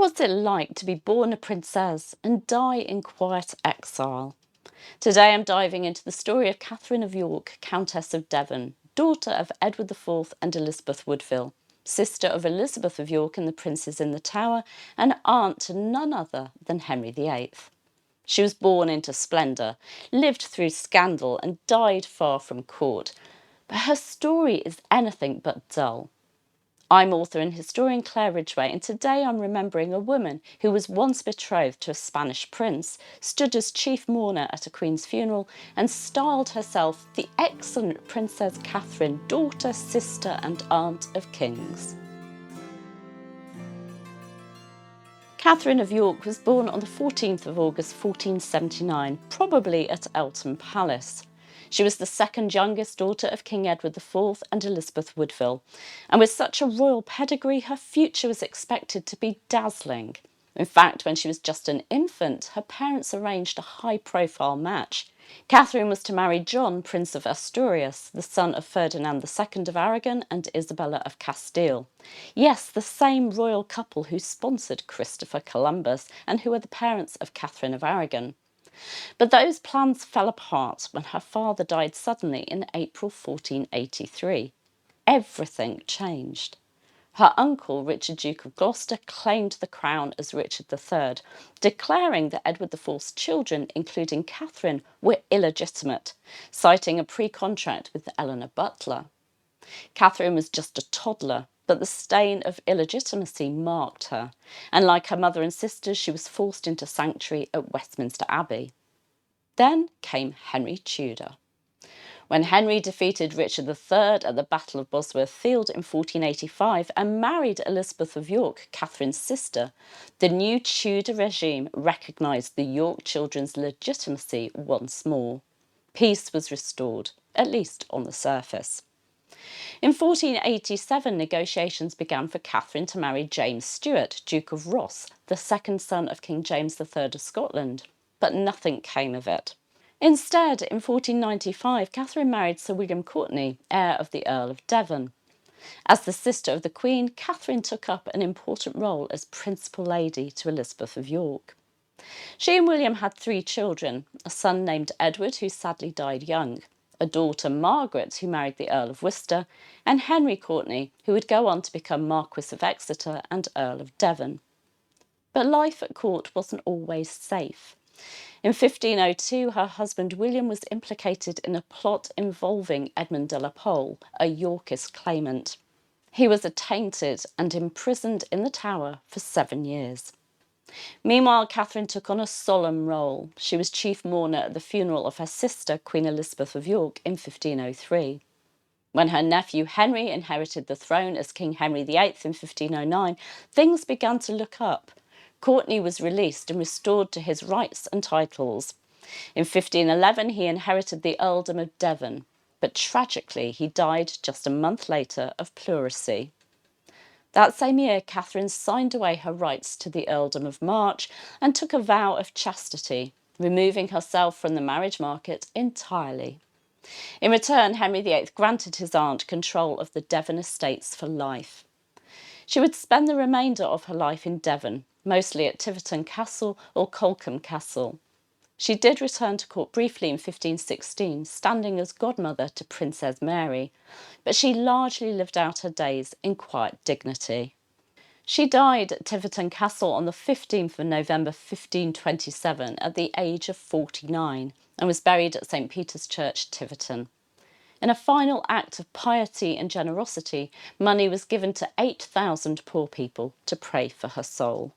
What's it like to be born a princess and die in quiet exile? Today I'm diving into the story of Katherine of York, Countess of Devon, daughter of Edward IV and Elizabeth Woodville, sister of Elizabeth of York and the Princes in the Tower, and aunt to none other than Henry VIII. She was born into splendour, lived through scandal and died far from court, but her story is anything but dull. I'm author and historian Claire Ridgway, and today I'm remembering a woman who was once betrothed to a Spanish prince, stood as chief mourner at a queen's funeral, and styled herself the excellent Princess Catherine, daughter, sister and aunt of kings. Katherine of York was born on the 14th of August 1479, probably at Eltham Palace. She was the second youngest daughter of King Edward IV and Elizabeth Woodville, and with such a royal pedigree, her future was expected to be dazzling. In fact, when she was just an infant, her parents arranged a high-profile match. Catherine was to marry John, Prince of Asturias, the son of Ferdinand II of Aragon and Isabella of Castile. Yes, the same royal couple who sponsored Christopher Columbus and who are the parents of Catherine of Aragon. But those plans fell apart when her father died suddenly in April 1483. Everything changed. Her uncle, Richard, Duke of Gloucester, claimed the crown as Richard III, declaring that Edward IV's children, including Catherine, were illegitimate, citing a pre-contract with Eleanor Butler. Catherine was just a toddler, but the stain of illegitimacy marked her, and like her mother and sisters, she was forced into sanctuary at Westminster Abbey. Then came Henry Tudor. When Henry defeated Richard III at the Battle of Bosworth Field in 1485 and married Elizabeth of York, Catherine's sister, the new Tudor regime recognised the York children's legitimacy once more. Peace was restored, at least on the surface. In 1487, negotiations began for Catherine to marry James Stuart, Duke of Ross, the second son of King James III of Scotland, but nothing came of it. Instead, in 1495, Catherine married Sir William Courtenay, heir of the Earl of Devon. As the sister of the Queen, Catherine took up an important role as principal lady to Elizabeth of York. She and William had 3 children, a son named Edward, who sadly died young, a daughter, Margaret, who married the Earl of Worcester, and Henry Courtenay, who would go on to become Marquis of Exeter and Earl of Devon. But life at court wasn't always safe. In 1502, her husband William was implicated in a plot involving Edmund de la Pole, a Yorkist claimant. He was attainted and imprisoned in the Tower for 7 years. Meanwhile, Catherine took on a solemn role. She was chief mourner at the funeral of her sister, Queen Elizabeth of York, in 1503. When her nephew Henry inherited the throne as King Henry VIII in 1509, things began to look up. Courtenay was released and restored to his rights and titles. In 1511, he inherited the Earldom of Devon, but tragically he died just a month later of pleurisy. That same year, Catherine signed away her rights to the Earldom of March and took a vow of chastity, removing herself from the marriage market entirely. In return, Henry VIII granted his aunt control of the Devon estates for life. She would spend the remainder of her life in Devon, mostly at Tiverton Castle or Colcombe Castle. She did return to court briefly in 1516, standing as godmother to Princess Mary, but she largely lived out her days in quiet dignity. She died at Tiverton Castle on the 15th of November 1527 at the age of 49 and was buried at St Peter's Church, Tiverton. In a final act of piety and generosity, money was given to 8,000 poor people to pray for her soul.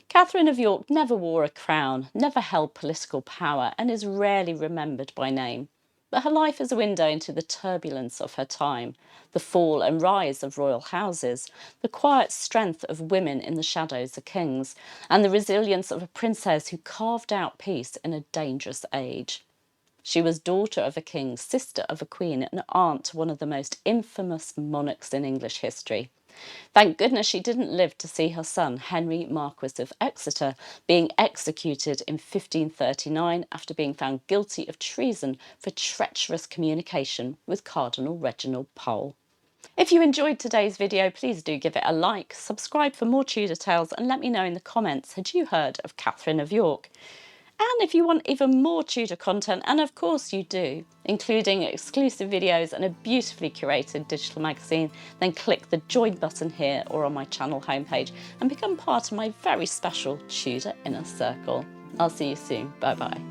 Catherine of York never wore a crown, never held political power, and is rarely remembered by name. But her life is a window into the turbulence of her time, the fall and rise of royal houses, the quiet strength of women in the shadows of kings, and the resilience of a princess who carved out peace in a dangerous age. She was daughter of a king, sister of a queen, and aunt to one of the most infamous monarchs in English history. Thank goodness she didn't live to see her son, Henry, Marquis of Exeter, being executed in 1539 after being found guilty of treason for treacherous communication with Cardinal Reginald Pole. If you enjoyed today's video, please do give it a like, subscribe for more Tudor tales, and let me know in the comments, had you heard of Katherine of York? And if you want even more Tudor content, and of course you do, including exclusive videos and a beautifully curated digital magazine, then click the join button here or on my channel homepage and become part of my very special Tudor inner circle. I'll see you soon. Bye bye.